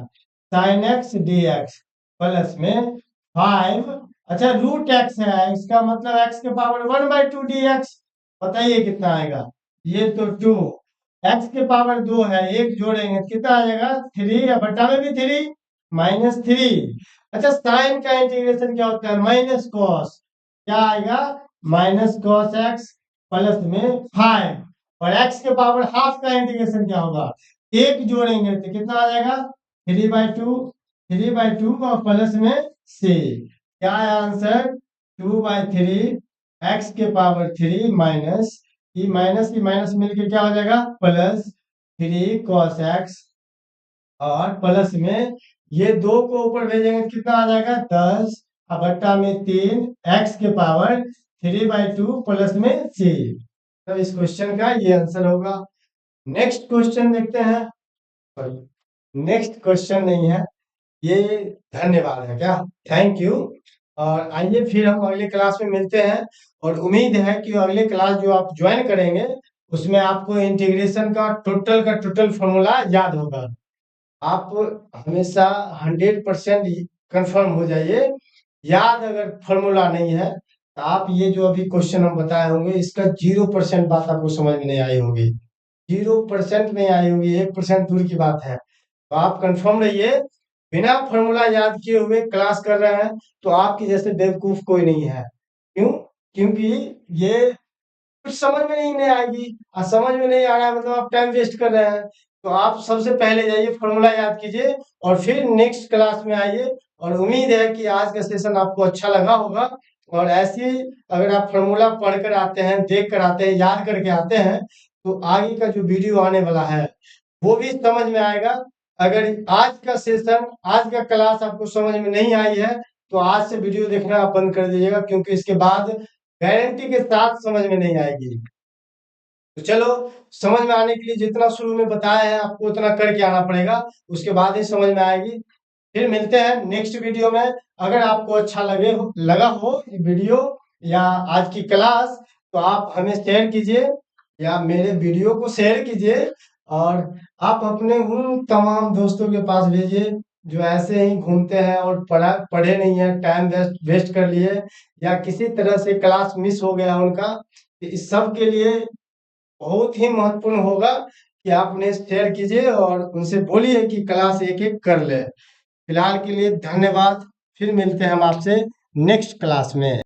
sin x dx, प्लस में 5 अच्छा, रूट एक्स है, इसका मतलब एक्स के पावर 1/2 dx। बताइए कितना आएगा। ये तो 2, एक्स के पावर 2 है, एक जोड़ेंगे तो कितना आ जाएगा 3, या बटा में भी 3, -3। अच्छा, साइन का इंटीग्रेशन क्या होता है, माइनस कॉस। क्या आएगा, -cos x प्लस में 5। और एक्स के पावर हाफ का इंटीग्रेशन क्या होगा, एक जोड़ेंगे तो कितना आ जाएगा 3/2, 3/2 और प्लस में c। क्या है आंसर, 2/3 एक्स के पावर 3 माइनस, ये माइनस की माइनस मिलके क्या हो जाएगा प्लस 3 cos x, और प्लस में ये 2 को ऊपर भेजेंगे तो कितना आ जाएगा 10, और बट्टा में 3 एक्स के पावर 3/2 प्लस में c। तो इस क्वेश्चन का ये आंसर होगा। नेक्स्ट क्वेश्चन देखते हैं। नेक्स्ट क्वेश्चन नहीं है ये, धन्यवाद है क्या, थैंक यू। और आइए फिर हम अगले क्लास में मिलते हैं, और उम्मीद है कि अगले क्लास जो आप ज्वाइन करेंगे उसमें आपको इंटीग्रेशन का टोटल फॉर्मूला याद होगा। आप हमेशा 100% कंफर्म हो जाइए, याद अगर फॉर्मूला नहीं है तो आप ये जो अभी क्वेश्चन हम बताए होंगे इसका 0% बात आपको समझ में नहीं आई होगी, 0% नहीं आई होगी, 1% दूर की बात है। तो आप कंफर्म रहिए, बिना फॉर्मूला याद किए हुए क्लास कर रहे हैं तो आपके जैसे बेवकूफ कोई नहीं है। क्यों, क्योंकि ये कुछ समझ में नहीं आएगी, और समझ में नहीं आ रहा है मतलब आप टाइम वेस्ट कर रहे हैं। तो आप सबसे पहले जाइए फॉर्मूला याद कीजिए, और फिर नेक्स्ट क्लास में आइए। और उम्मीद है कि आज का सेशन आपको अच्छा लगा होगा। और ऐसे ही अगर आप फॉर्मूला पढ़कर आते हैं, देख कर आते हैं, याद करके आते हैं, तो आगे का जो वीडियो आने वाला है वो भी समझ में आएगा। अगर आज का सेशन, आज का क्लास आपको समझ में नहीं आई है तो आज से वीडियो देखना आप बंद कर दीजिएगा, क्योंकि इसके बाद गारंटी के साथ समझ में नहीं आएगी। तो चलो, समझ में आने के लिए जितना शुरू में बताया है आपको उतना करके आना पड़ेगा, उसके बाद ही समझ में आएगी। फिर मिलते हैं नेक्स्ट वीडियो में। अगर आपको अच्छा लगा हो ये वीडियो या आज की क्लास, तो आप हमें शेयर कीजिए या मेरे वीडियो को शेयर कीजिए, और आप अपने उन तमाम दोस्तों के पास भेजिए जो ऐसे ही घूमते हैं और पढ़े नहीं है, टाइम वेस्ट कर लिए, या किसी तरह से क्लास मिस हो गया उनका। तो इस सब के लिए बहुत ही महत्वपूर्ण होगा कि आप उन्हें शेयर कीजिए और उनसे बोलिए कि क्लास एक एक कर ले। फिलहाल के लिए धन्यवाद, फिर मिलते हैं हम आपसे नेक्स्ट क्लास में।